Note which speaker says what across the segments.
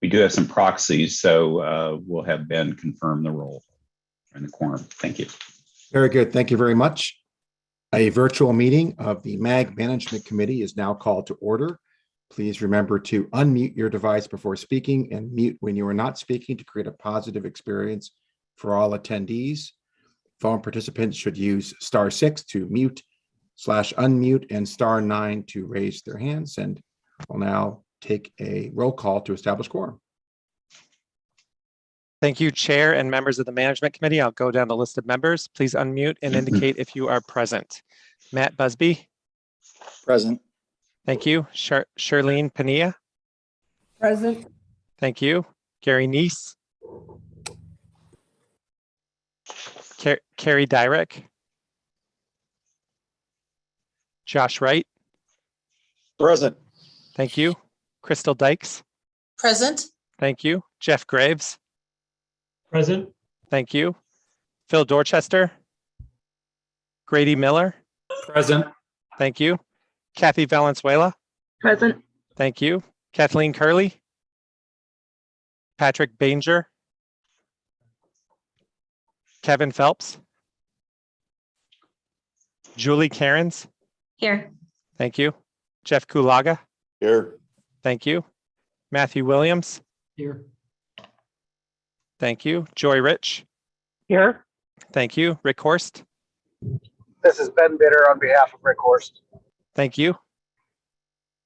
Speaker 1: We do have some proxies, so we'll have Ben confirm the roll and the quorum. Thank you.
Speaker 2: Very good. Thank you very much. A virtual meeting of the MAG Management Committee is now called to order. Please remember to unmute your device before speaking and mute when you are not speaking to create a positive experience for all attendees. Phone participants should use *6 to mute/unmute and *9 to raise their hands. And we'll now take a roll call to establish quorum.
Speaker 3: Thank you, Chair and members of the Management Committee. I'll go down the list of members. Please unmute and indicate if you are present. Matt Busby.
Speaker 4: Present.
Speaker 3: Thank you. Charlene Pania.
Speaker 5: Present.
Speaker 3: Thank you. Gary Neese. Carrie Dyrek. Josh Wright.
Speaker 4: Present.
Speaker 3: Thank you. Crystal Dykes.
Speaker 5: Present.
Speaker 3: Thank you. Jeff Graves.
Speaker 6: Present.
Speaker 3: Thank you. Phil Dorchester. Grady Miller.
Speaker 6: Present.
Speaker 3: Thank you. Kathy Valenzuela.
Speaker 5: Present.
Speaker 3: Thank you. Kathleen Curley. Patrick Banger. Kevin Phelps. Julie Cairns.
Speaker 5: Here.
Speaker 3: Thank you. Jeff Kulaga.
Speaker 4: Here.
Speaker 3: Thank you. Matthew Williams.
Speaker 6: Here.
Speaker 3: Thank you. Joy Rich.
Speaker 5: Here.
Speaker 3: Thank you. Rick Horst.
Speaker 7: This is Ben Bitter on behalf of Rick Horst.
Speaker 3: Thank you.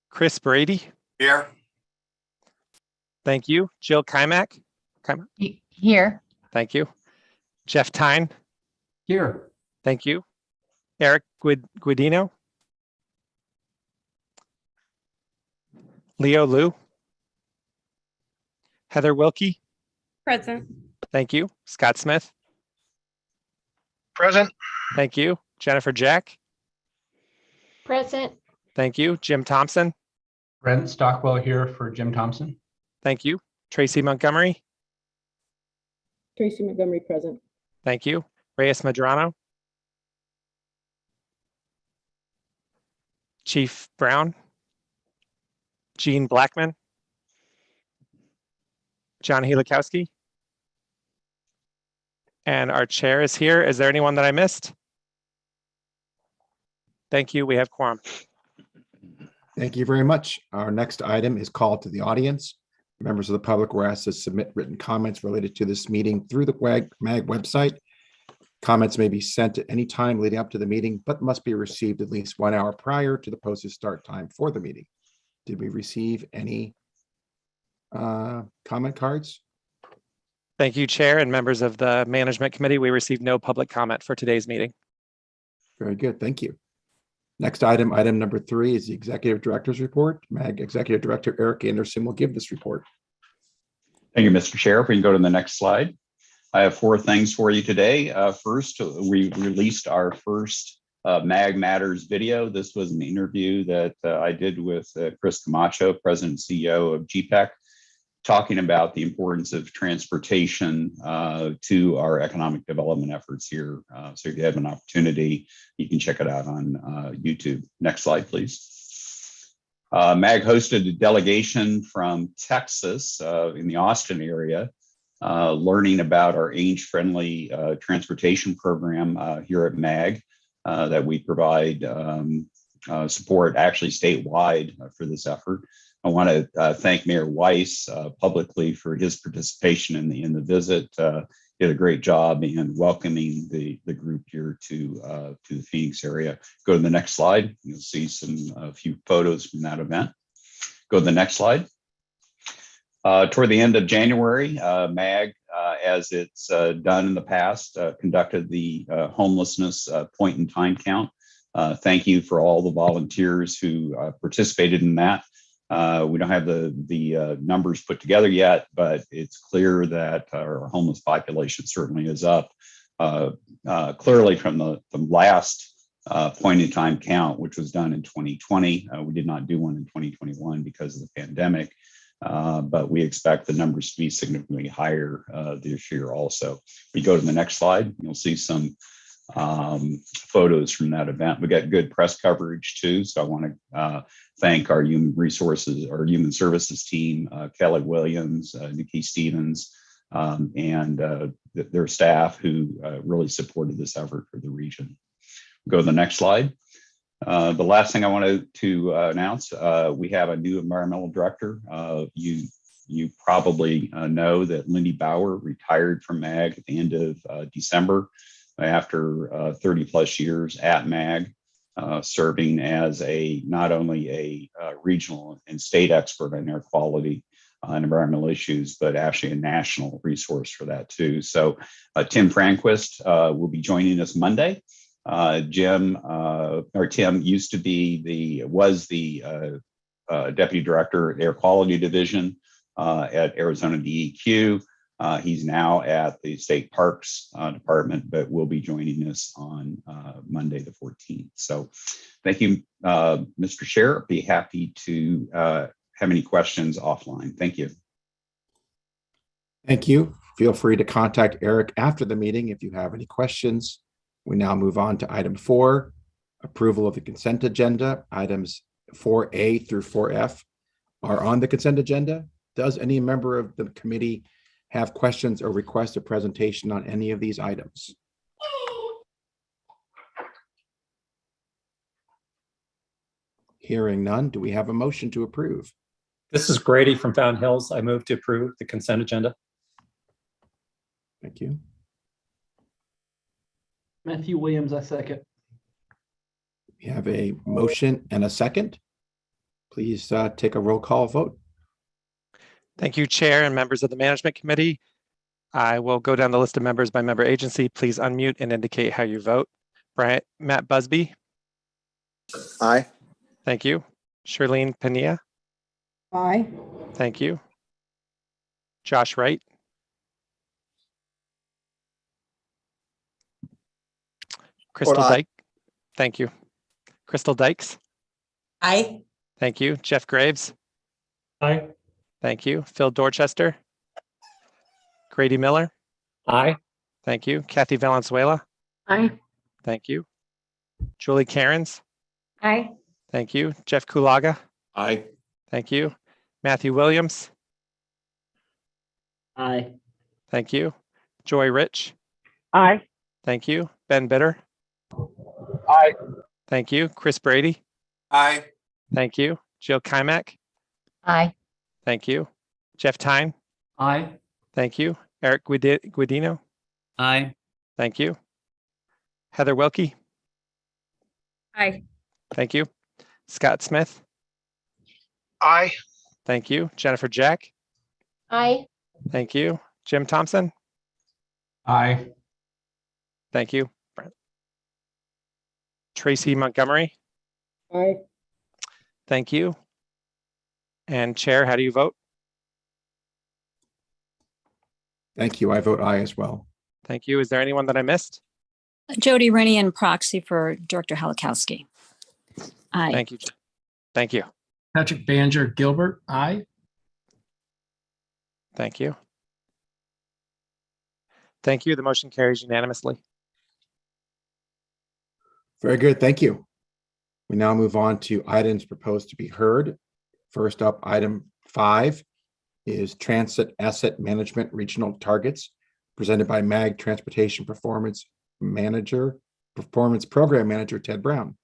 Speaker 3: Chris Brady.
Speaker 4: Here.
Speaker 3: Thank you. Jill Kymack.
Speaker 5: Here.
Speaker 3: Thank you. Jeff Tyne.
Speaker 6: Here.
Speaker 3: Thank you. Eric Guidino. Leo Liu. Heather Wilkie.
Speaker 5: Present.
Speaker 3: Thank you. Scott Smith.
Speaker 7: Present.
Speaker 3: Thank you. Jennifer Jack.
Speaker 5: Present.
Speaker 3: Thank you. Jim Thompson.
Speaker 6: Brent Stockwell here for Jim Thompson.
Speaker 3: Thank you. Tracy Montgomery.
Speaker 5: Tracy Montgomery present.
Speaker 3: Thank you. Reyes Medrano. Chief Brown. Gene Blackman. John Helikowski. And our chair is here. Is there anyone that I missed? Thank you. We have quorum.
Speaker 2: Thank you very much. Our next item is called to the audience. Members of the public were asked to submit written comments related to this meeting through the MAG website. Comments may be sent at any time leading up to the meeting, but must be received at least 1 hour prior to the posted start time for the meeting. Did we receive any comment cards?
Speaker 3: Thank you, Chair and members of the Management Committee. We received no public comment for today's meeting.
Speaker 2: Very good. Thank you. Next item, item number 3, is the Executive Director's Report. MAG Executive Director Eric Anderson will give this report.
Speaker 1: Thank you, Mr. Chair. If we can go to the next slide. I have 4 things for you today. First, we released our first MAG Matters video. This was an interview that I did with Chris Camacho, President and CEO of GPEC, talking about the importance of transportation to our economic development efforts here. So if you have an opportunity, you can check it out on YouTube. Next slide, please. MAG hosted a delegation from Texas in the Austin area, learning about our age-friendly transportation program here at MAG that we provide support actually statewide for this effort. I want to thank Mayor Weiss publicly for his participation in the visit. Did a great job in welcoming the group here to the Phoenix area. Go to the next slide. You'll see a few photos from that event. Go to the next slide. Toward the end of January, MAG, as it's done in the past, conducted the homelessness point in time count. Thank you for all the volunteers who participated in that. We don't have the numbers put together yet, but it's clear that our homeless population certainly is up. Clearly from the last point in time count, which was done in 2020. We did not do one in 2021 because of the pandemic, but we expect the numbers to be significantly higher this year also. We go to the next slide, you'll see some photos from that event. We got good press coverage too. So I want to thank our human services team, Kelly Williams, Nikki Stevens, and their staff who really supported this effort for the region. Go to the next slide. The last thing I wanted to announce, we have a new environmental director. You probably know that Lindy Bauer retired from MAG at the end of December after 30 plus years at MAG, serving as not only a regional and state expert on air quality and environmental issues, but actually a national resource for that too. So Tim Franquist will be joining us Monday. Tim used to be was the deputy director at Air Quality Division at Arizona DEQ. He's now at the State Parks Department, but will be joining us on Monday the 14th. So thank you, Mr. Chair. Be happy to have any questions offline. Thank you.
Speaker 2: Thank you. Feel free to contact Eric after the meeting if you have any questions. We now move on to item 4, approval of the consent agenda. Items 4A through 4F are on the consent agenda. Does any member of the committee have questions or request a presentation on any of these items? Hearing none, do we have a motion to approve?
Speaker 6: This is Grady from Fountain Hills. I move to approve the consent agenda.
Speaker 2: Thank you.
Speaker 8: Matthew Williams, I second.
Speaker 2: We have a motion and a second. Please take a roll call vote.
Speaker 3: Thank you, Chair and members of the Management Committee. I will go down the list of members by member agency. Please unmute and indicate how you vote. Matt Busby.
Speaker 4: Aye.
Speaker 3: Thank you. Shirlene Pania.
Speaker 5: Aye.
Speaker 3: Thank you. Josh Wright. Crystal
Speaker 4: Aye.
Speaker 3: Dyke. Thank you. Crystal Dykes.
Speaker 5: Aye.
Speaker 3: Thank you. Jeff Graves.
Speaker 6: Aye.
Speaker 3: Thank you. Phil Dorchester. Grady Miller.
Speaker 6: Aye.
Speaker 3: Thank you. Kathy Valenzuela.
Speaker 5: Aye.
Speaker 3: Thank you. Julie Cairns.
Speaker 5: Aye.
Speaker 3: Thank you. Jeff Kulaga.
Speaker 4: Aye.
Speaker 3: Thank you. Matthew Williams.
Speaker 8: Aye.
Speaker 3: Thank you. Joy Rich.
Speaker 5: Aye.
Speaker 3: Thank you. Ben Bitter.
Speaker 7: Aye.
Speaker 3: Thank you. Chris Brady.
Speaker 4: Aye.
Speaker 3: Thank you. Jill Kymack.
Speaker 5: Aye.
Speaker 3: Thank you. Jeff Tyne.
Speaker 6: Aye.
Speaker 3: Thank you. Eric Guidino.
Speaker 6: Aye.
Speaker 3: Thank you. Heather Wilkie.
Speaker 5: Aye.
Speaker 3: Thank you. Scott Smith.
Speaker 7: Aye.
Speaker 3: Thank you. Jennifer Jack.
Speaker 5: Aye.
Speaker 3: Thank you. Jim Thompson.
Speaker 6: Aye.
Speaker 3: Thank you. Tracy Montgomery.
Speaker 5: Aye.
Speaker 3: Thank you. And Chair, how do you vote?
Speaker 2: Thank you. I vote aye as well.
Speaker 3: Thank you. Is there anyone that I missed?
Speaker 9: Jody Rennie and proxy for Director Halakowski. Aye.
Speaker 3: Thank you. Thank you.
Speaker 8: Patrick Banger Gilbert, aye.
Speaker 3: Thank you. Thank you. The motion carries unanimously.
Speaker 2: Very good. Thank you. We now move on to items proposed to be heard. First up, item 5 is Transit Asset Management Regional Targets, presented by MAG Transportation Performance Program Manager Ted Brown.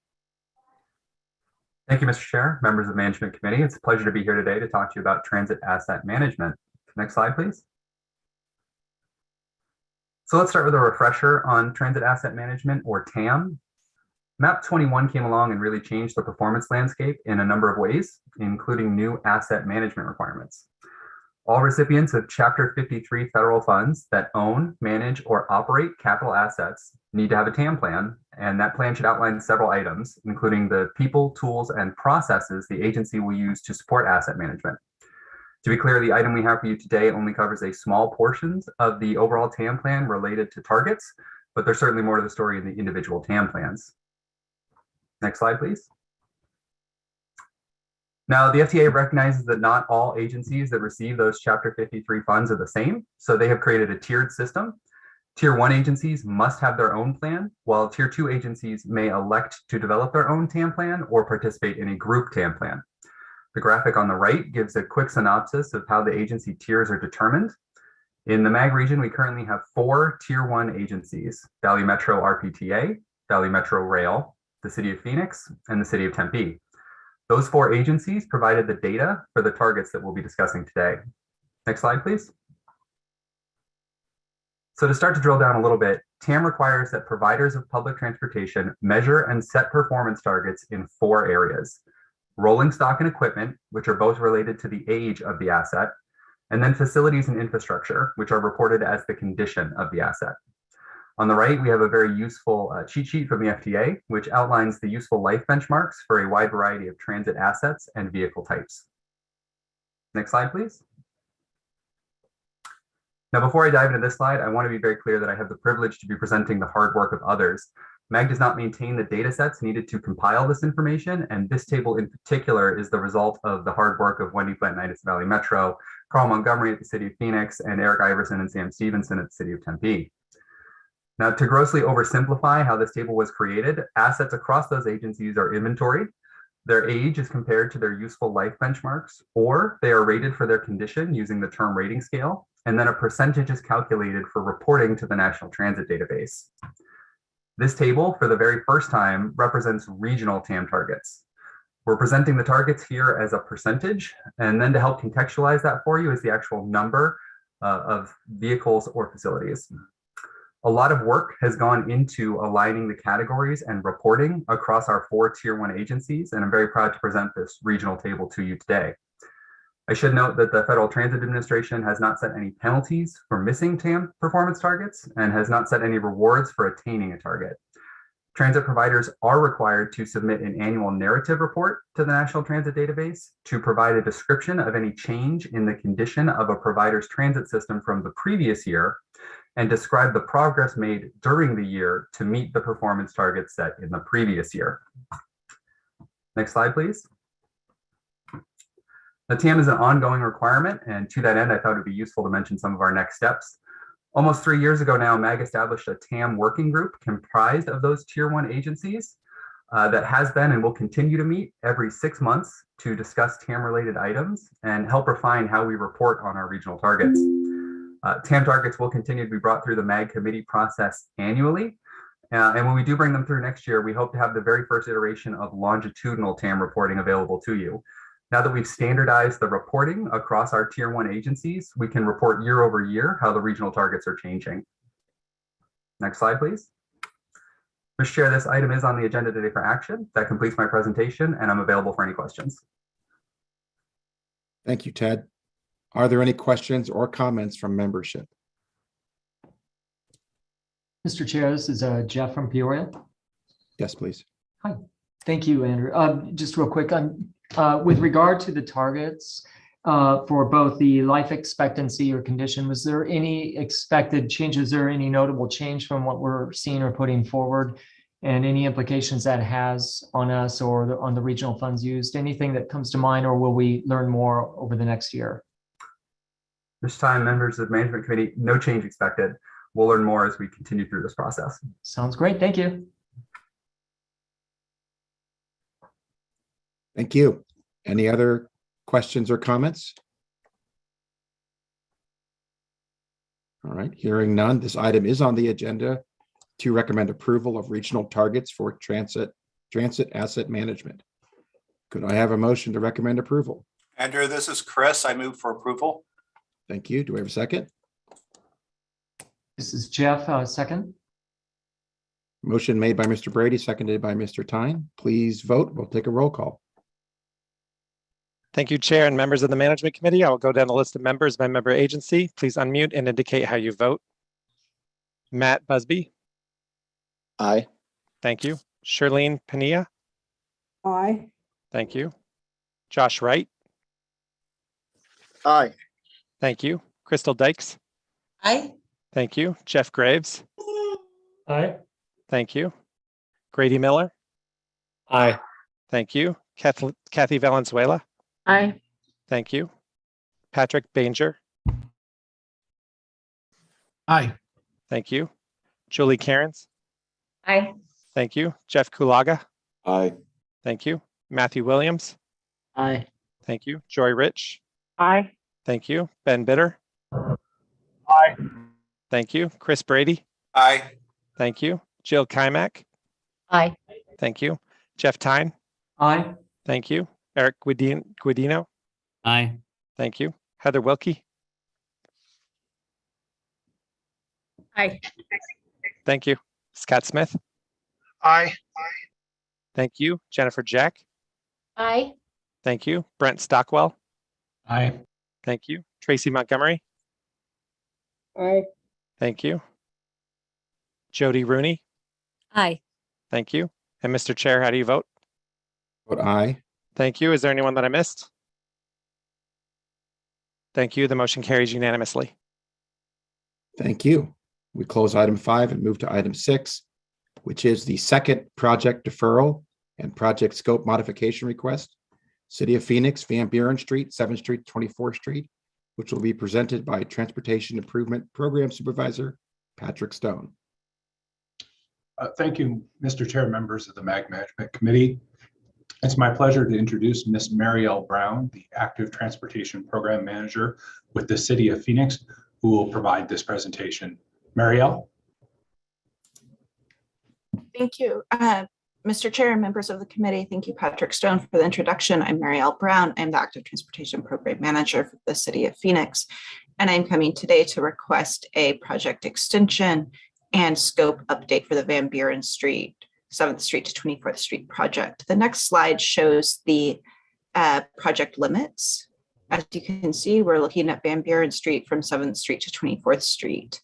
Speaker 10: Thank you, Mr. Chair, members of the Management Committee. It's a pleasure to be here today to talk to you about transit asset management. Next slide, please. So let's start with a refresher on transit asset management, or TAM. MAP 21 came along and really changed the performance landscape in a number of ways, including new asset management requirements. All recipients of Chapter 53 federal funds that own, manage, or operate capital assets need to have a TAM plan, and that plan should outline several items, including the people, tools, and processes the agency will use to support asset management. To be clear, the item we have for you today only covers a small portion of the overall TAM plan related to targets, but there's certainly more to the story in the individual TAM plans. Next slide, please. Now, the FTA recognizes that not all agencies that receive those Chapter 53 funds are the same, so they have created a tiered system Tier 1 agencies must have their own plan, while Tier 2 agencies may elect to develop their own TAM plan or participate in a group TAM plan. The graphic on the right gives a quick synopsis of how the agency tiers are determined. In the MAG region, we currently have 4 Tier 1 agencies: Valley Metro RPTA, Valley Metro Rail, the City of Phoenix, and the City of Tempe. Those 4 agencies provided the data for the targets that we'll be discussing today. Next slide, please. So to start to drill down a little bit, TAM requires that providers of public transportation measure and set performance targets in 4 areas: rolling stock and equipment, which are both related to the age of the asset, and then facilities and infrastructure, which are reported as the condition of the asset. On the right, we have a very useful cheat sheet from the FTA, which outlines the useful life benchmarks for a wide variety of transit assets and vehicle types. Next slide, please. Now, before I dive into this slide, I want to be very clear that I have the privilege to be presenting the hard work of others. MAG does not maintain the data sets needed to compile this information, and this table in particular is the result of the hard work of Wendy Plantinitis Valley Metro, Carl Montgomery at the City of Phoenix, and Eric Iverson and Sam Stevenson at the City of Tempe. Now, to grossly oversimplify how this table was created, assets across those agencies are inventoried. Their age is compared to their useful life benchmarks, or they are rated for their condition using the term rating scale, and then a percentage is calculated for reporting to the National Transit Database. This table, for the very first time, represents regional TAM targets. We're presenting the targets here as a percentage, and then to help contextualize that for you is the actual number of vehicles or facilities. A lot of work has gone into aligning the categories and reporting across our 4 Tier 1 agencies, and I'm very proud to present this regional table to you today. I should note that the Federal Transit Administration has not set any penalties for missing TAM performance targets and has not set any rewards for attaining a target. Transit providers are required to submit an annual narrative report to the National Transit Database to provide a description of any change in the condition of a provider's transit system from the previous year and describe the progress made during the year to meet the performance targets set in the previous year. Next slide, please. The TAM is an ongoing requirement, and to that end, I thought it'd be useful to mention some of our next steps. Almost 3 years ago now, MAG established a TAM working group comprised of those Tier 1 agencies that has been and will continue to meet every 6 months to discuss TAM-related items and help refine how we report on our regional targets. TAM targets will continue to be brought through the MAG committee process annually. And when we do bring them through next year, we hope to have the very first iteration of longitudinal TAM reporting available to you. Now that we've standardized the reporting across our Tier 1 agencies, we can report year over year how the regional targets are changing. Next slide, please. Mr. Chair, this item is on the agenda today for action. That completes my presentation, and I'm available for any questions.
Speaker 2: Thank you, Ted. Are there any questions or comments from membership?
Speaker 8: Mr. Chair, this is Jeff from Peoria.
Speaker 2: Yes, please.
Speaker 8: Hi. Thank you, Andrew. Just real quick, with regard to the targets for both the life expectancy or condition, was there any expected changes or any notable change from what we're seeing or putting forward, and any implications that has on us or on the regional funds used? Anything that comes to mind, or will we learn more over the next year?
Speaker 10: This time, members of the Management Committee, no change expected. We'll learn more as we continue through this process.
Speaker 8: Sounds great. Thank you.
Speaker 2: Thank you. Any other questions or comments? All right, hearing none, this item is on the agenda to recommend approval of regional targets for transit asset management. Could I have a motion to recommend approval?
Speaker 4: Andrew, this is Chris. I move for approval.
Speaker 2: Thank you. Do we have a second?
Speaker 8: This is Jeff, second.
Speaker 2: Motion made by Mr. Brady, seconded by Mr. Tyne. Please vote. We'll take a roll call.
Speaker 3: Thank you, Chair and members of the Management Committee. I will go down the list of members by member agency. Please unmute and indicate how you vote. Matt Busby.
Speaker 4: Aye.
Speaker 3: Thank you. Shirlene Pania.
Speaker 5: Aye.
Speaker 3: Thank you. Josh Wright.
Speaker 4: Aye.
Speaker 3: Thank you. Crystal Dykes.
Speaker 5: Aye.
Speaker 3: Thank you. Jeff Graves.
Speaker 6: Aye.
Speaker 3: Thank you. Grady Miller.
Speaker 6: Aye.
Speaker 3: Thank you. Kathy Valenzuela.
Speaker 5: Aye.
Speaker 3: Thank you. Patrick Banger.
Speaker 8: Aye.
Speaker 3: Thank you. Julie Cairns.
Speaker 5: Aye.
Speaker 3: Thank you. Jeff Kulaga.
Speaker 4: Aye.
Speaker 3: Thank you. Matthew Williams.
Speaker 5: Aye.
Speaker 3: Thank you. Joy Rich.
Speaker 5: Aye.
Speaker 3: Thank you. Ben Bitter.
Speaker 7: Aye.
Speaker 3: Thank you. Chris Brady.
Speaker 4: Aye.
Speaker 3: Thank you. Jill Kymack.
Speaker 5: Aye.
Speaker 3: Thank you. Jeff Tyne.
Speaker 8: Aye.
Speaker 3: Thank you. Eric Guidino.
Speaker 6: Aye.
Speaker 3: Thank you. Heather Wilkie.
Speaker 5: Aye.
Speaker 3: Thank you. Scott Smith.
Speaker 7: Aye.
Speaker 3: Thank you. Jennifer Jack.
Speaker 5: Aye.
Speaker 3: Thank you. Brent Stockwell.
Speaker 6: Aye.
Speaker 3: Thank you. Tracy Montgomery.
Speaker 5: Aye.
Speaker 3: Thank you. Jody Rooney.
Speaker 9: Aye.
Speaker 3: Thank you. And Mr. Chair, how do you vote?
Speaker 2: Vote aye.
Speaker 3: Thank you. Is there anyone that I missed? Thank you. The motion carries unanimously.
Speaker 2: Thank you. We close item 5 and move to item 6, which is the second project deferral and project scope modification request. City of Phoenix, Van Buren Street, 7th Street, 24th Street, which will be presented by Transportation Improvement Program Supervisor Patrick Stone.
Speaker 11: Thank you, Mr. Chair, members of the MAG Management Committee. It's my pleasure to introduce Ms. Mary L. Brown, the Active Transportation Program Manager with the City of Phoenix, who will provide this presentation. Mary L.
Speaker 12: Thank you. Mr. Chair and members of the committee, thank you, Patrick Stone, for the introduction. I'm Mary L. Brown. I'm the Active Transportation Program Manager for the City of Phoenix, and I'm coming today to request a project extension and scope update for the Van Buren Street, 7th Street to 24th Street project. The next slide shows the project limits. As you can see, we're looking at Van Buren Street from 7th Street to 24th Street.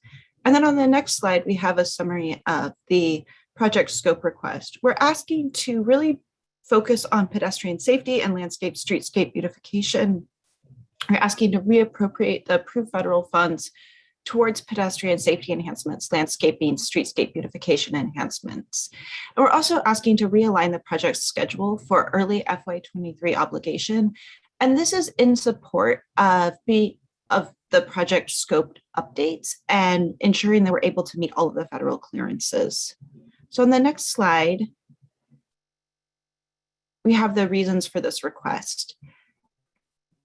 Speaker 12: And then on the next slide, we have a summary of the project scope request. We're asking to really focus on pedestrian safety and landscape streetscape beautification. We're asking to reappropriate the approved federal funds towards pedestrian safety enhancements, landscaping, streetscape beautification enhancements. And we're also asking to realign the project schedule for early FY23 obligation. And this is in support of the project scoped updates and ensuring that we're able to meet all of the federal clearances. So on the next slide, we have the reasons for this request.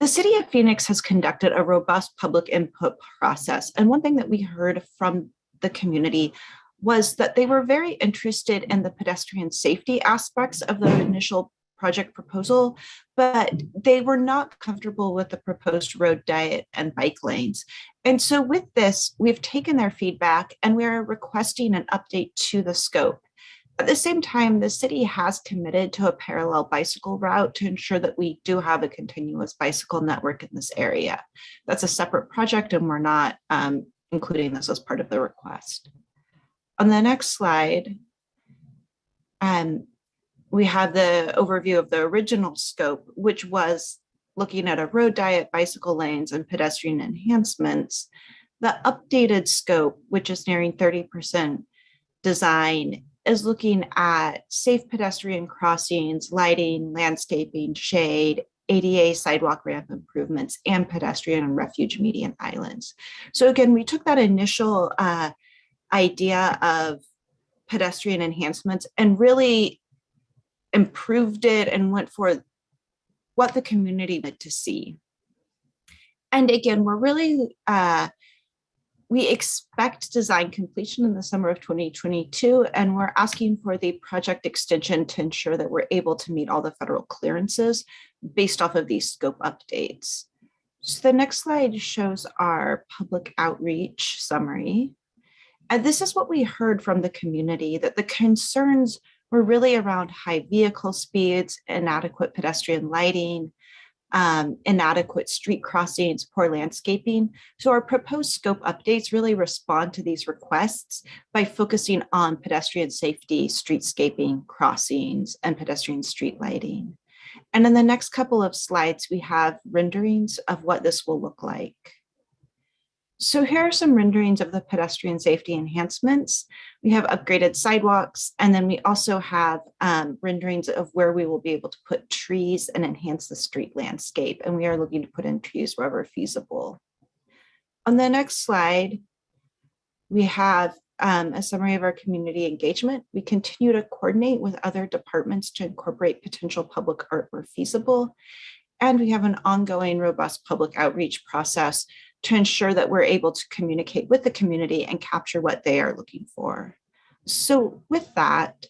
Speaker 12: The City of Phoenix has conducted a robust public input process. And one thing that we heard from the community was that they were very interested in the pedestrian safety aspects of the initial project proposal, but they were not comfortable with the proposed road diet and bike lanes. And so with this, we've taken their feedback and we're requesting an update to the scope. At the same time, the city has committed to a parallel bicycle route to ensure that we do have a continuous bicycle network in this area. That's a separate project and we're not including this as part of the request. On the next slide, we have the overview of the original scope, which was looking at a road diet, bicycle lanes, and pedestrian enhancements. The updated scope, which is nearing 30% design, is looking at safe pedestrian crossings, lighting, landscaping, shade, ADA sidewalk ramp improvements, and pedestrian and refuge median islands. So again, we took that initial idea of pedestrian enhancements and really improved it and went for what the community wanted to see. And again, we're really, we expect design completion in the summer of 2022, and we're asking for the project extension to ensure that we're able to meet all the federal clearances based off of these scope updates. So the next slide shows our public outreach summary. And this is what we heard from the community, that the concerns were really around high vehicle speeds, inadequate pedestrian lighting, inadequate street crossings, poor landscaping. So our proposed scope updates really respond to these requests by focusing on pedestrian safety, streetscaping, crossings, and pedestrian street lighting. And in the next couple of slides, we have renderings of what this will look like. So here are some renderings of the pedestrian safety enhancements. We have upgraded sidewalks, and then we also have renderings of where we will be able to put trees and enhance the street landscape. And we are looking to put in trees wherever feasible. On the next slide, We have a summary of our community engagement. We continue to coordinate with other departments to incorporate potential public art where feasible. And we have an ongoing robust public outreach process to ensure that we're able to communicate with the community and capture what they are looking for. So with that,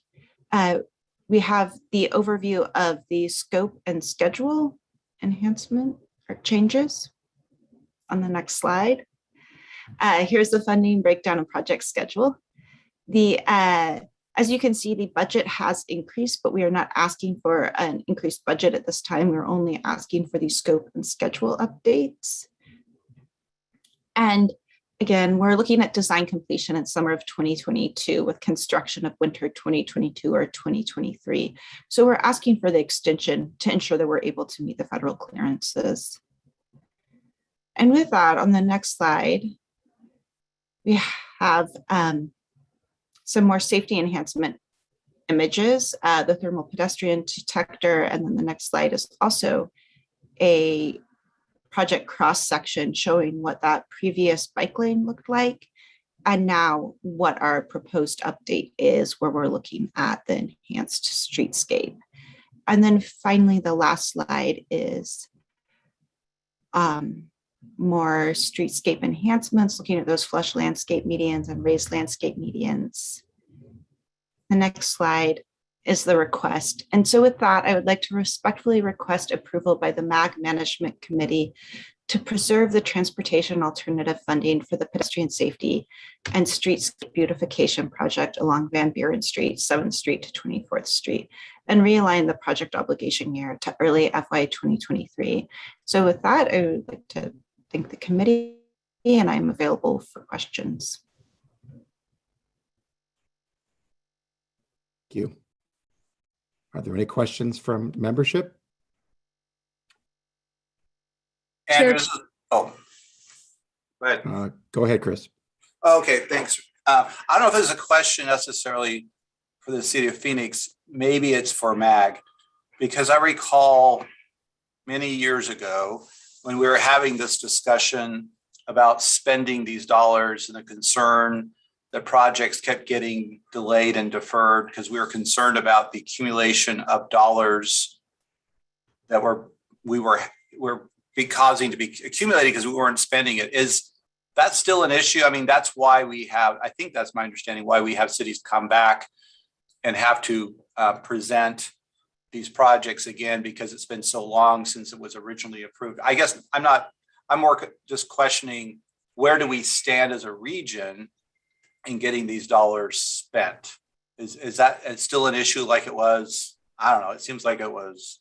Speaker 12: we have the overview of the scope and schedule enhancement or changes on the next slide. Here's the funding breakdown and project schedule. As you can see, the budget has increased, but we are not asking for an increased budget at this time. We're only asking for the scope and schedule updates. And again, we're looking at design completion in summer of 2022 with construction of winter 2022 or 2023. So we're asking for the extension to ensure that we're able to meet the federal clearances. And with that, on the next slide, we have some more safety enhancement images, the thermal pedestrian detector, and then the next slide is also a project cross section showing what that previous bike lane looked like, and now what our proposed update is, where we're looking at the enhanced streetscape. And then finally, the last slide is more streetscape enhancements, looking at those flush landscape medians and raised landscape medians. The next slide is the request. And so with that, I would like to respectfully request approval by the MAG Management Committee to preserve the transportation alternative funding for the pedestrian safety and streetscape beautification project along Van Buren Street, 7th Street to 24th Street, and realign the project obligation year to early FY 2023. So with that, I would like to thank the committee, and I'm available for questions.
Speaker 2: Thank you. Are there any questions from membership?
Speaker 4: And oh, go ahead.
Speaker 2: Go ahead, Chris.
Speaker 4: Okay, thanks. I don't know if there's a question necessarily for the city of Phoenix. Maybe it's for MAG, because I recall many years ago when we were having this discussion about spending these dollars and the concern that projects kept getting delayed and deferred because we were concerned about the accumulation of dollars that we were causing to be accumulated because we weren't spending it. Is that still an issue? I mean, that's why we have, I think that's my understanding, why we have cities come back and have to present these projects again, because it's been so long since it was originally approved. I guess I'm more just questioning, where do we stand as a region in getting these dollars spent? Is that it's still an issue like it was? I don't know. It seems like it was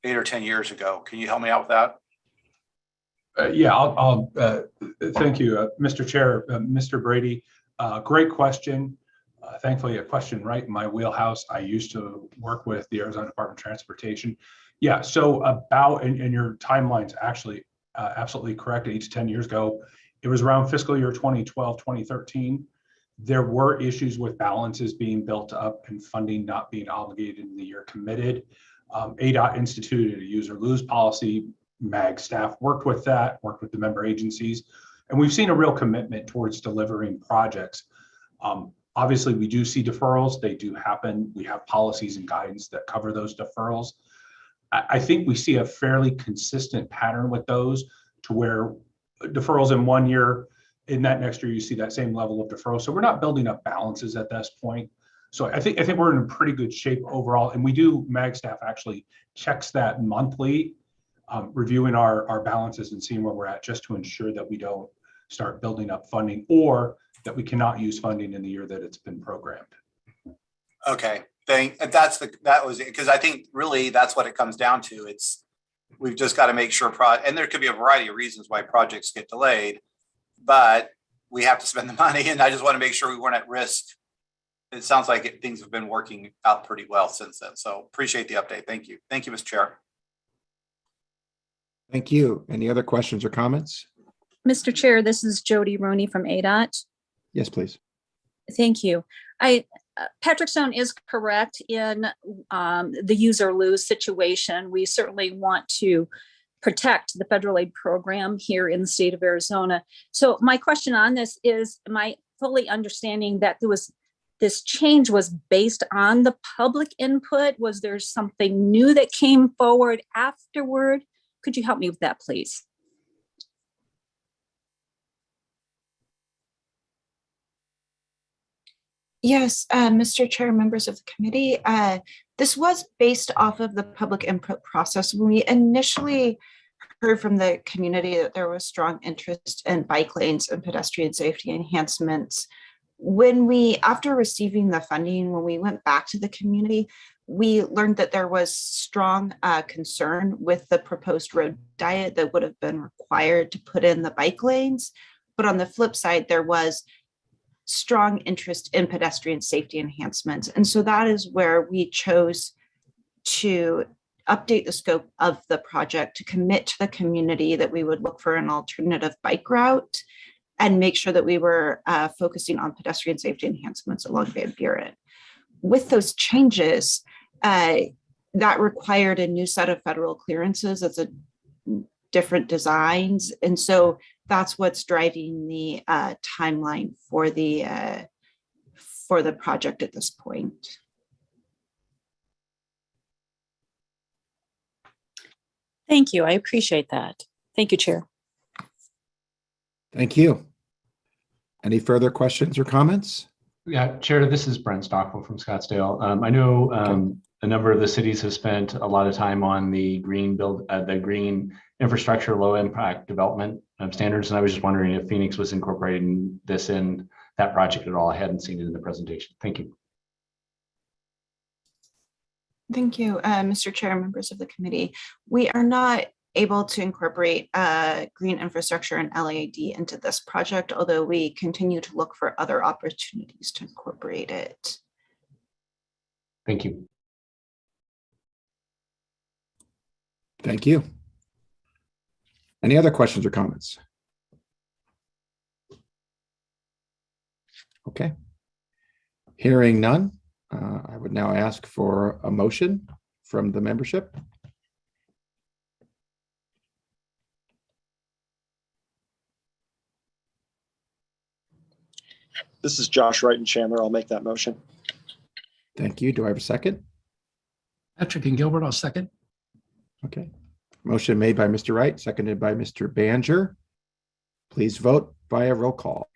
Speaker 4: 8 or 10 years ago. Can you help me out with that?
Speaker 11: Yeah, I'll thank you, Mr. Chair, Mr. Brady. Great question. Thankfully, a question right in my wheelhouse. I used to work with the Arizona Department of Transportation. Yeah, so about, and your timeline's actually absolutely correct, 8 to 10 years ago. It was around fiscal year 2012, 2013. There were issues with balances being built up and funding not being obligated in the year committed. ADOT instituted a use or lose policy. MAG staff worked with that, worked with the member agencies, and we've seen a real commitment towards delivering projects. Obviously, we do see deferrals. They do happen. We have policies and guidance that cover those deferrals. I think we see a fairly consistent pattern with those, to where deferrals in one year, in that next year, you see that same level of deferral. So we're not building up balances at this point. So I think we're in a pretty good shape overall. And we do, MAG staff actually checks that monthly, reviewing our balances and seeing where we're at, just to ensure that we don't start building up funding, or that we cannot use funding in the year that it's been programmed.
Speaker 4: Okay, that was it, because I think really that's what it comes down to. We've just got to make sure and there could be a variety of reasons why projects get delayed, but we have to spend the money, and I just want to make sure we weren't at risk. It sounds like things have been working out pretty well since then. So appreciate the update. Thank you. Thank you, Mr. Chair.
Speaker 2: Thank you. Any other questions or comments?
Speaker 9: Mr. Chair, this is Jody Rooney from ADOT.
Speaker 2: Yes, please.
Speaker 9: Thank you. Patrick Stone is correct in the use or lose situation. We certainly want to protect the federal aid program here in the state of Arizona. So my question on this is, am I fully understanding that this change was based on the public input? Was there something new that came forward afterward? Could you help me with that, please?
Speaker 12: Yes, Mr. Chair, members of the committee, this was based off of the public input process. When we initially heard from the community that there was strong interest in bike lanes and pedestrian safety enhancements, after receiving the funding, when we went back to the community, we learned that there was strong concern with the proposed road diet that would have been required to put in the bike lanes. But on the flip side, there was strong interest in pedestrian safety enhancements. And so that is where we chose to update the scope of the project to commit to the community that we would look for an alternative bike route and make sure that we were focusing on pedestrian safety enhancements along Van Buren. With those changes, that required a new set of federal clearances. It's a different designs. And so that's what's driving the timeline for the project at this point.
Speaker 9: Thank you. I appreciate that. Thank you, Chair.
Speaker 2: Thank you. Any further questions or comments?
Speaker 13: Yeah, Chair, this is Brent Stockwell from Scottsdale. I know a number of the cities have spent a lot of time on the green infrastructure, low impact development standards, and I was just wondering if Phoenix was incorporating this in that project at all. I hadn't seen it in the presentation. Thank you.
Speaker 12: Thank you, Mr. Chair, members of the committee. We are not able to incorporate green infrastructure and LAD into this project, although we continue to look for other opportunities to incorporate it.
Speaker 13: Thank you.
Speaker 2: Thank you. Any other questions or comments? Okay. Hearing none, I would now ask for a motion from the membership.
Speaker 14: This is Josh Wright and Chandler. I'll make that motion.
Speaker 2: Thank you. Do I have a second?
Speaker 15: Patrick and Gilbert, I'll second.
Speaker 2: Okay. Motion made by Mr. Wright, seconded by Mr. Banger. Please vote via roll call.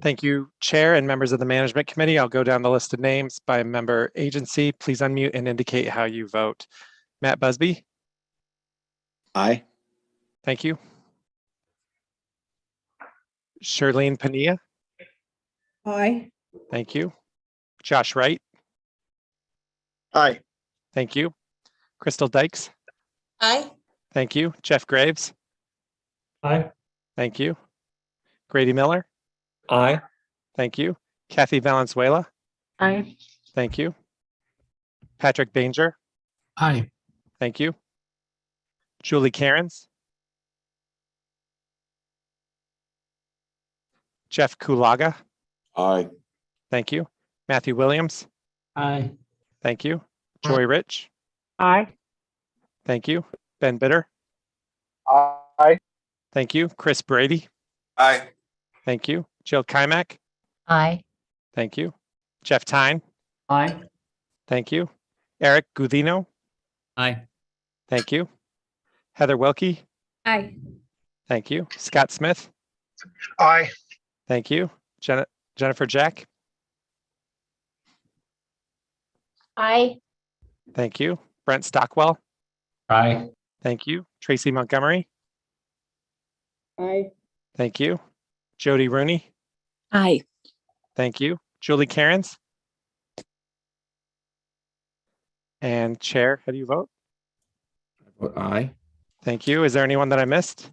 Speaker 3: Thank you, Chair and members of the Management Committee. I'll go down the list of names by member agency. Please unmute and indicate how you vote. Matt Busby.
Speaker 14: Aye.
Speaker 3: Thank you. Shirlene Pania.
Speaker 5: Aye.
Speaker 3: Thank you. Josh Wright.
Speaker 14: Aye.
Speaker 3: Thank you. Crystal Dykes.
Speaker 5: Aye.
Speaker 3: Thank you. Jeff Graves.
Speaker 6: Aye.
Speaker 3: Thank you. Grady Miller.
Speaker 6: Aye.
Speaker 3: Thank you. Kathy Valenzuela.
Speaker 5: Aye.
Speaker 3: Thank you. Patrick Banger.
Speaker 15: Aye.
Speaker 3: Thank you. Julie Cairns. Jeff Kulaga.
Speaker 14: Aye.
Speaker 3: Thank you. Matthew Williams.
Speaker 15: Aye.
Speaker 3: Thank you. Joy Rich.
Speaker 5: Aye.
Speaker 3: Thank you. Ben Bitter.
Speaker 7: Aye.
Speaker 3: Thank you. Chris Brady.
Speaker 4: Aye.
Speaker 3: Thank you. Jill Kymack.
Speaker 5: Aye.
Speaker 3: Thank you. Jeff Tyne.
Speaker 8: Aye.
Speaker 3: Thank you. Eric Gudino.
Speaker 15: Aye.
Speaker 3: Thank you. Heather Wilkie.
Speaker 5: Aye.
Speaker 3: Thank you. Scott Smith.
Speaker 7: Aye.
Speaker 3: Thank you. Jennifer Jack.
Speaker 5: Aye.
Speaker 3: Thank you. Brent Stockwell.
Speaker 13: Aye.
Speaker 3: Thank you. Tracy Montgomery.
Speaker 5: Aye.
Speaker 3: Thank you. Jody Rooney.
Speaker 9: Aye.
Speaker 3: Thank you. Julie Cairns. And Chair, how do you vote?
Speaker 2: I vote aye.
Speaker 3: Thank you. Is there anyone that I missed?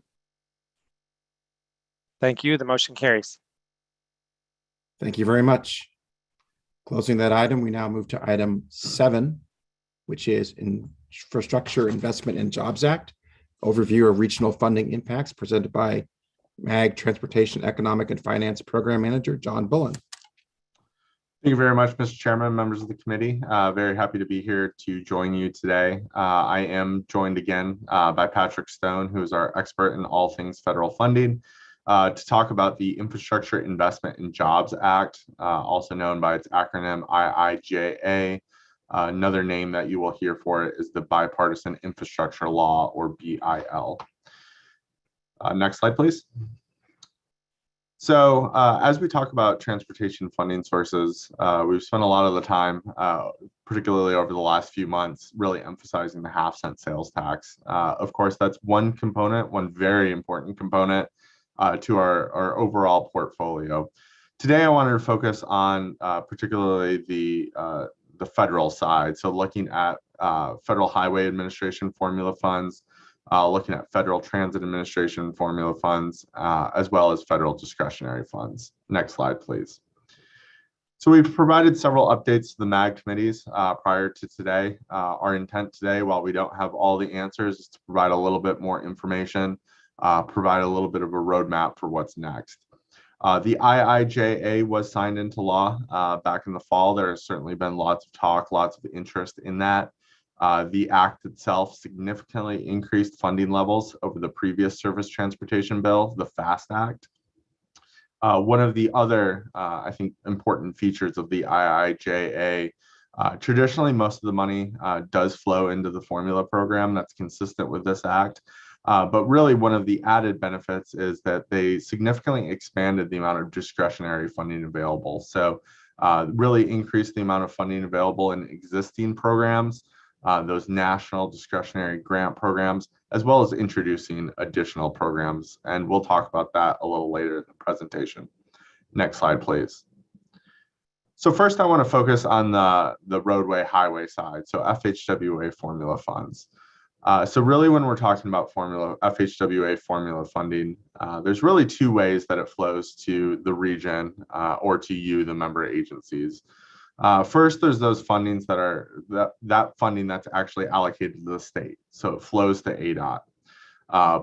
Speaker 3: Thank you. The motion carries.
Speaker 2: Thank you very much. Closing that item, we now move to item 7, which is Infrastructure Investment and Jobs Act, overview of regional funding impacts, presented by MAG Transportation Economic and Finance Program Manager John Bullen.
Speaker 16: Thank you very much, Mr. Chairman, members of the committee. Very happy to be here to join you today. I am joined again by Patrick Stone, who is our expert in all things federal funding, to talk about the Infrastructure Investment and Jobs Act, also known by its acronym IIJA. Another name that you will hear for it is the Bipartisan Infrastructure Law, or BIL. Next slide, please. So as we talk about transportation funding sources, we've spent a lot of the time, particularly over the last few months, really emphasizing the half-cent sales tax. Of course, that's one component, one very important component to our overall portfolio. Today, I wanted to focus on particularly the federal side. So looking at Federal Highway Administration formula funds, looking at Federal Transit Administration formula funds, as well as federal discretionary funds. Next slide, please. So we've provided several updates to the MAG committees prior to today. Our intent today, while we don't have all the answers, is to provide a little bit more information, provide a little bit of a roadmap for what's next. The IIJA was signed into law back in the fall. There has certainly been lots of talk, lots of interest in that. The act itself significantly increased funding levels over the previous Surface Transportation Bill, the FAST Act. One of the other, I think, important features of the IIJA, traditionally most of the money does flow into the formula program. That's consistent with this act. But really one of the added benefits is that they significantly expanded the amount of discretionary funding available. So really increased the amount of funding available in existing programs, those national discretionary grant programs, as well as introducing additional programs. And we'll talk about that a little later in the presentation. Next slide, please. So first, I want to focus on the roadway highway side, so FHWA formula funds. So really, when we're talking about FHWA formula funding, there's really two ways that it flows to the region or to you, the member agencies. First, there's those fundings that are that funding that's actually allocated to the state. So it flows to ADOT.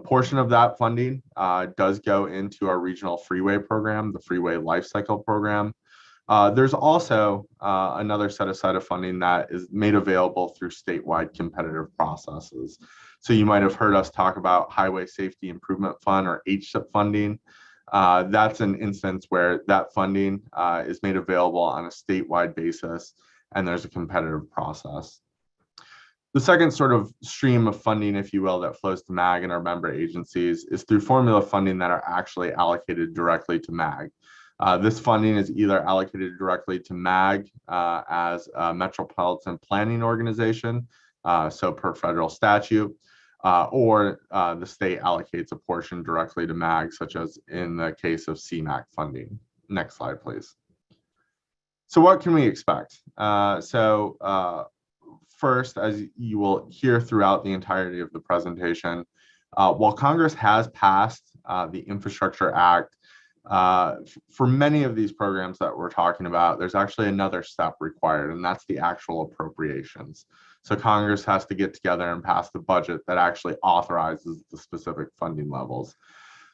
Speaker 16: Portion of that funding does go into our regional freeway program, the Freeway Life Cycle Program. There's also another set of funding that is made available through statewide competitive processes. So you might have heard us talk about Highway Safety Improvement Fund, or HSIP funding. That's an instance where that funding is made available on a statewide basis, and there's a competitive process. The second sort of stream of funding, if you will, that flows to MAG and our member agencies is through formula funding that are actually allocated directly to MAG. This funding is either allocated directly to MAG as a metropolitan planning organization, so per federal statute, or the state allocates a portion directly to MAG, such as in the case of CMAQ funding. Next slide, please. So what can we expect? First, as you will hear throughout the entirety of the presentation, while Congress has passed the Infrastructure Act, for many of these programs that we're talking about, there's actually another step required, and that's the actual appropriations. So Congress has to get together and pass the budget that actually authorizes the specific funding levels.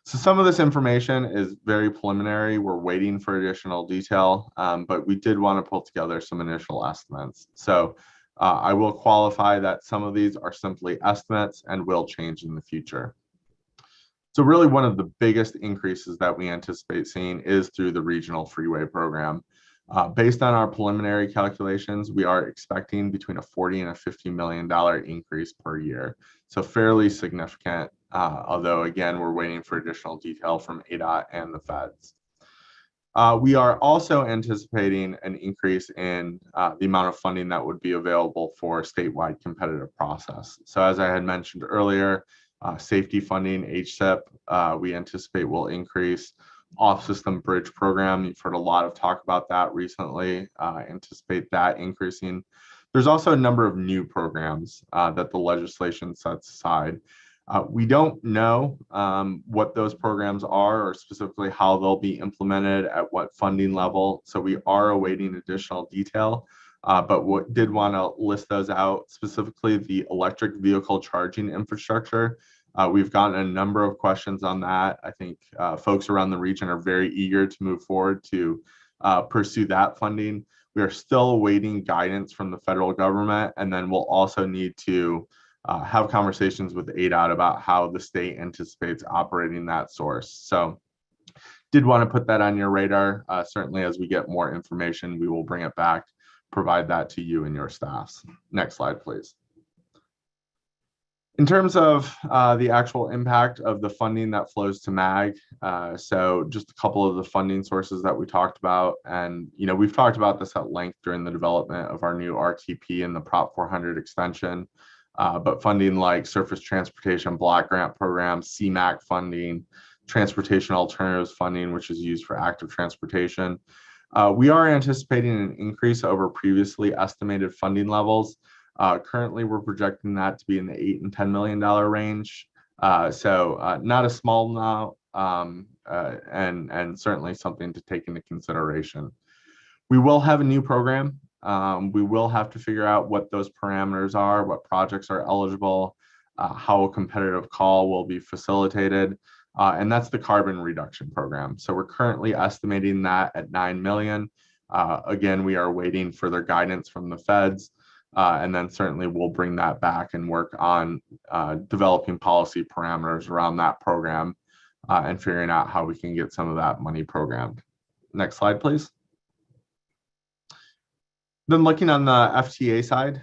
Speaker 16: So some of this information is very preliminary. We're waiting for additional detail, but we did want to pull together some initial estimates. So I will qualify that some of these are simply estimates and will change in the future. So really one of the biggest increases that we anticipate seeing is through the regional freeway program. Based on our preliminary calculations, we are expecting between a $40 and a $50 million increase per year. So fairly significant, although again, we're waiting for additional detail from ADOT and the feds. We are also anticipating an increase in the amount of funding that would be available for statewide competitive process. So as I had mentioned earlier, safety funding, HSIP, we anticipate will increase. Off-system bridge program, you've heard a lot of talk about that recently. Anticipate that increasing. There's also a number of new programs that the legislation sets aside. We don't know what those programs are or specifically how they'll be implemented at what funding level. So we are awaiting additional detail, but what did want to list those out, specifically the electric vehicle charging infrastructure. We've gotten a number of questions on that. I think folks around the region are very eager to move forward to pursue that funding. We are still awaiting guidance from the federal government, and then we'll also need to have conversations with ADOT about how the state anticipates operating that source. So did want to put that on your radar. Certainly, as we get more information, we will bring it back, provide that to you and your staffs. Next slide, please. In terms of the actual impact of the funding that flows to MAG, so just a couple of the funding sources that we talked about, and we've talked about this at length during the development of our new RTP and the Prop 400 extension, but funding like Surface Transportation Block Grant Program, CMAQ funding, Transportation Alternatives funding, which is used for active transportation. We are anticipating an increase over previously estimated funding levels. Currently, we're projecting that to be in the $8 and $10 million range. So not a small amount, and certainly something to take into consideration. We will have a new program. We will have to figure out what those parameters are, what projects are eligible, how a competitive call will be facilitated, and that's the carbon reduction program. So we're currently estimating that at $9 million. Again, we are waiting for their guidance from the feds. And then certainly we'll bring that back and work on developing policy parameters around that program and figuring out how we can get some of that money programmed. Next slide, please. Then looking on the FTA side,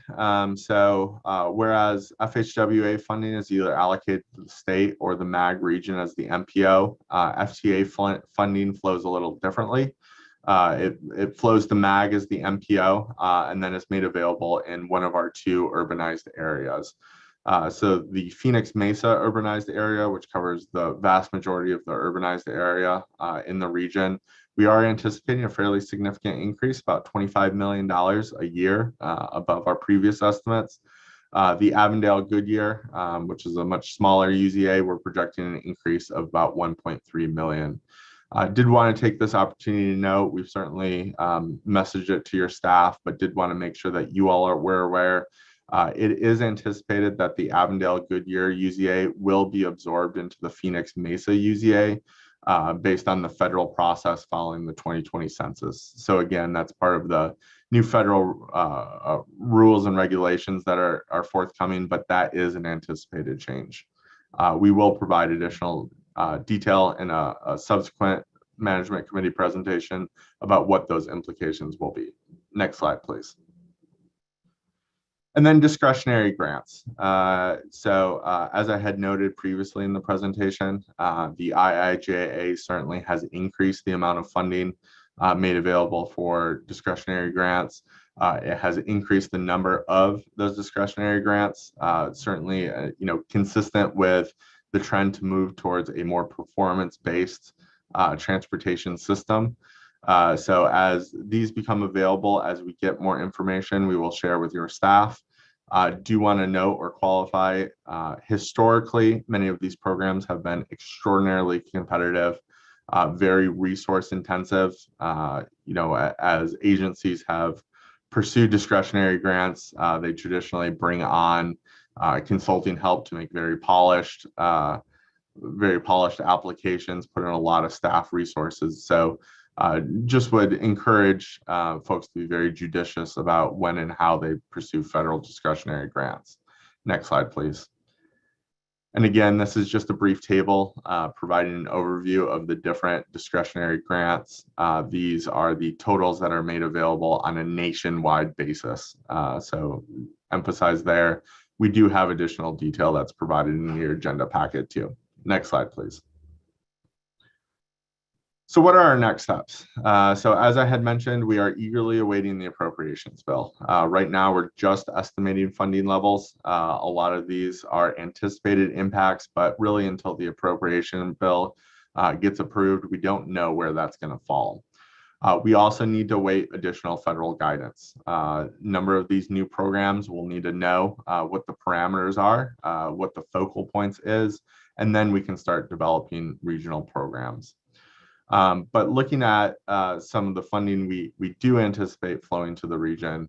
Speaker 16: whereas FHWA funding is either allocated to the state or the MAG region as the MPO, FTA funding flows a little differently. It flows to MAG as the MPO, and then is made available in one of our 2 urbanized areas. So the Phoenix Mesa urbanized area, which covers the vast majority of the urbanized area in the region, we are anticipating a fairly significant increase, about $25 million a year above our previous estimates. The Avondale Goodyear, which is a much smaller UZA, we're projecting an increase of about $1.3 million. Did want to take this opportunity to note, we've certainly messaged it to your staff, but did want to make sure that you all were aware. It is anticipated that the Avondale Goodyear UZA will be absorbed into the Phoenix Mesa UZA based on the federal process following the 2020 census. So again, that's part of the new federal rules and regulations that are forthcoming, but that is an anticipated change. We will provide additional detail in a subsequent management committee presentation about what those implications will be. Next slide, please. And then discretionary grants. As I had noted previously in the presentation, the IIJA certainly has increased the amount of funding made available for discretionary grants. It has increased the number of those discretionary grants, certainly consistent with the trend to move towards a more performance-based transportation system. So as these become available, as we get more information, we will share with your staff. Do want to note or qualify, historically, many of these programs have been extraordinarily competitive, very resource intensive. As agencies have pursued discretionary grants, they traditionally bring on consulting help to make very polished applications, put in a lot of staff resources. So just would encourage folks to be very judicious about when and how they pursue federal discretionary grants. Next slide, please. And again, this is just a brief table providing an overview of the different discretionary grants. These are the totals that are made available on a nationwide basis. So emphasize there, we do have additional detail that's provided in your agenda packet too. Next slide, please. So what are our next steps? So as I had mentioned, we are eagerly awaiting the appropriations bill. Right now, we're just estimating funding levels. A lot of these are anticipated impacts, but really until the appropriation bill gets approved, we don't know where that's going to fall. We also need to await additional federal guidance. A number of these new programs will need to know what the parameters are, what the focal points is, and then we can start developing regional programs. But looking at some of the funding we do anticipate flowing to the region,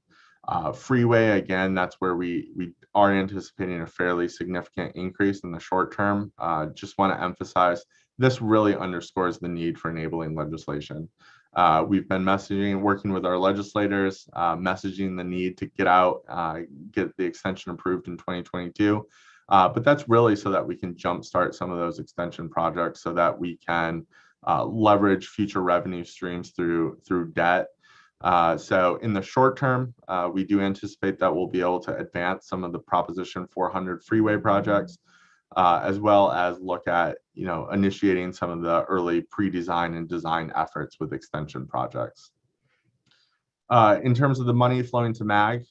Speaker 16: freeway, again, that's where we are anticipating a fairly significant increase in the short term. Just want to emphasize, this really underscores the need for enabling legislation. We've been messaging, working with our legislators, messaging the need to get out, get the extension approved in 2022. But that's really so that we can jumpstart some of those extension projects so that we can leverage future revenue streams through debt. So in the short term, we do anticipate that we'll be able to advance some of the Proposition 400 freeway projects, as well as look at, initiating some of the early pre-design and design efforts with extension projects. In terms of the money flowing to MAG,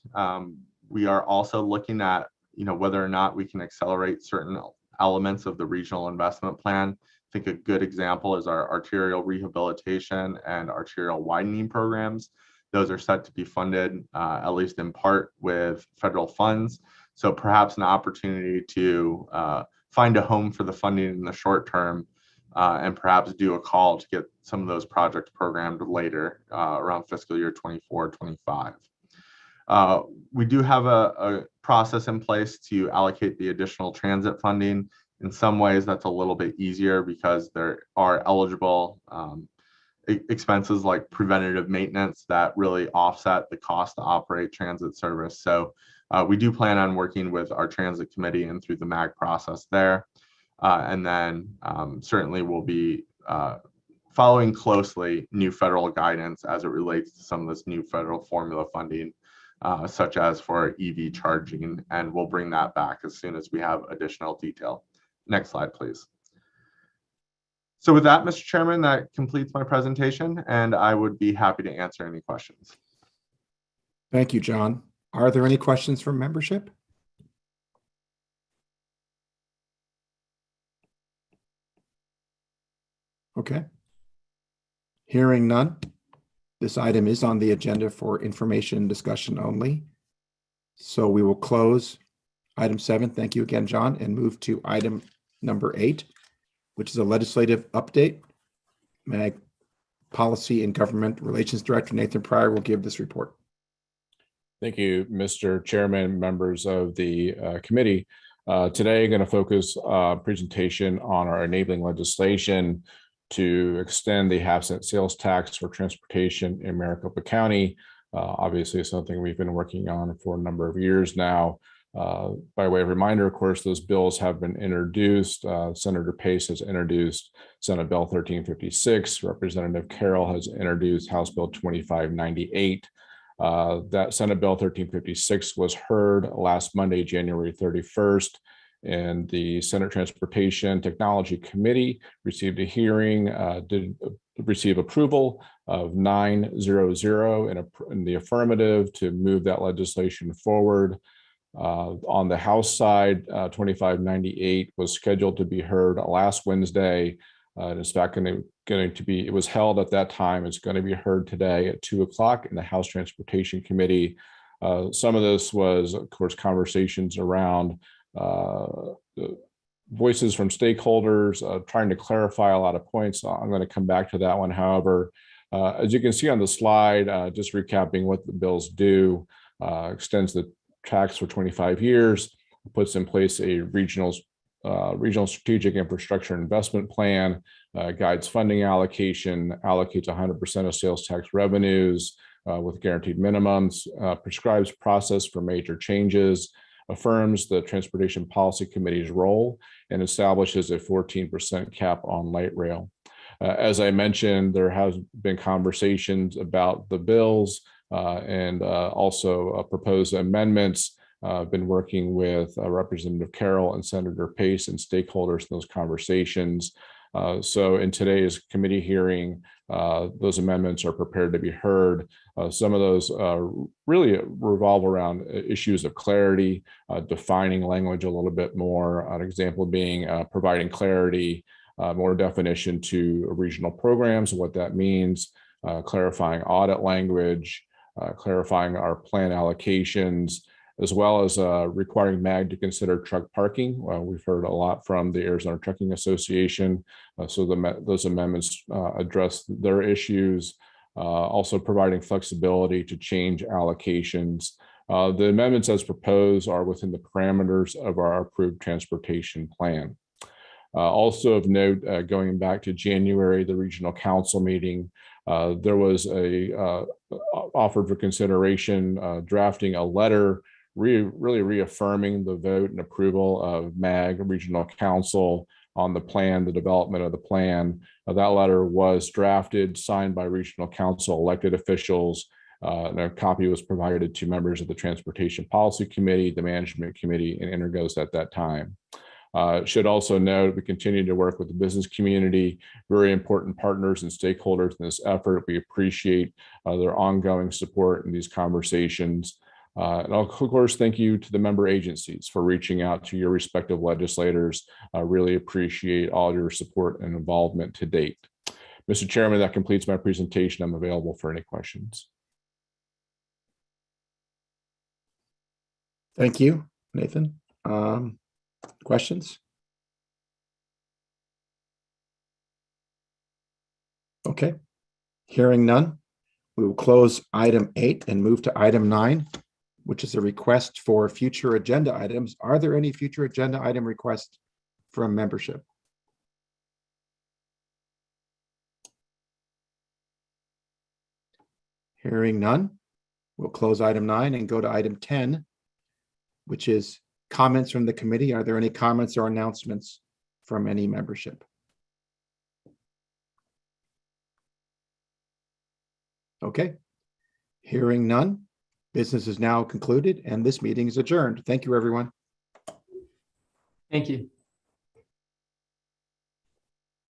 Speaker 16: we are also looking at, whether or not we can accelerate certain elements of the regional investment plan. I think a good example is our arterial rehabilitation and arterial widening programs. Those are set to be funded, at least in part, with federal funds. So perhaps an opportunity to find a home for the funding in the short term, and perhaps do a call to get some of those projects programmed later, around fiscal year 24-25. We do have a process in place to allocate the additional transit funding. In some ways, that's a little bit easier because there are eligible expenses like preventative maintenance that really offset the cost to operate transit service. So we do plan on working with our transit committee and through the MAG process there. And then certainly we'll be following closely new federal guidance as it relates to some of this new federal formula funding, such as for EV charging, and we'll bring that back as soon as we have additional detail. Next slide, please. So with that, Mr. Chairman, that completes my presentation, and I would be happy to answer any questions.
Speaker 2: Thank you, John. Are there any questions from membership? Okay. Hearing none, this item is on the agenda for information discussion only. So we will close item 7. Thank you again, John, and move to item number 8, which is a legislative update. MAG Policy and Government Relations Director Nathan Pryor will give this report.
Speaker 17: Thank you, Mr. Chairman, members of the committee. Today, I'm going to focus presentation on our enabling legislation to extend the half-cent sales tax for transportation in Maricopa County. Obviously, something we've been working on for a number of years now. By way of reminder, of course, those bills have been introduced. Senator Pace has introduced Senate Bill 1356. Representative Carroll has introduced House Bill 2598. That Senate Bill 1356 was heard last Monday, January 31st, and the Senate Transportation Technology Committee received a hearing, did receive approval of 9-0-0 in the affirmative to move that legislation forward. On the House side, 2598 was scheduled to be heard last Wednesday. It's back going to be, it was held at that time. It's going to be heard today at 2 o'clock in the House Transportation Committee. Some of this was, of course, conversations around voices from stakeholders, trying to clarify a lot of points. I'm going to come back to that one. However, as you can see on the slide, just recapping what the bills do, extends the tax for 25 years, puts in place a regional strategic infrastructure investment plan, guides funding allocation, allocates 100% of sales tax revenues with guaranteed minimums, prescribes process for major changes, affirms the Transportation Policy Committee's role, and establishes a 14% cap on light rail. As I mentioned, there has been conversations about the bills and also proposed amendments. I've been working with Representative Carroll and Senator Pace and stakeholders in those conversations. So in today's committee hearing, those amendments are prepared to be heard. Some of those really revolve around issues of clarity, defining language a little bit more. An example being providing clarity, more definition to regional programs, what that means, clarifying audit language, clarifying our plan allocations, as well as requiring MAG to consider truck parking. We've heard a lot from the Arizona Trucking Association, so those amendments address their issues, also providing flexibility to change allocations. The amendments as proposed are within the parameters of our approved transportation plan. Also of note, going back to January, the Regional Council meeting, There was a offered for consideration drafting a letter really reaffirming the vote and approval of MAG Regional Council on the plan, the development of the plan. That letter was drafted, signed by Regional Council elected officials. And a copy was provided to members of the Transportation Policy Committee, the Management Committee, and Intergos at that time. Should also note, we continue to work with the business community, very important partners and stakeholders in this effort. We appreciate their ongoing support in these conversations. And of course, thank you to the member agencies for reaching out to your respective legislators. I really appreciate all your support and involvement to date. Mr. Chairman, that completes my presentation. I'm available for any questions.
Speaker 2: Thank you, Nathan. Questions? Okay, hearing none, we will close item 8 and move to item 9, which is a request for future agenda items. Are there any future agenda item requests from membership? Hearing none, we'll close item 9 and go to item 10, which is comments from the committee. Are there any comments or announcements from any membership? Okay, hearing none, business is now concluded and this meeting is adjourned. Thank you, everyone.
Speaker 8: Thank you.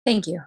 Speaker 9: Thank you.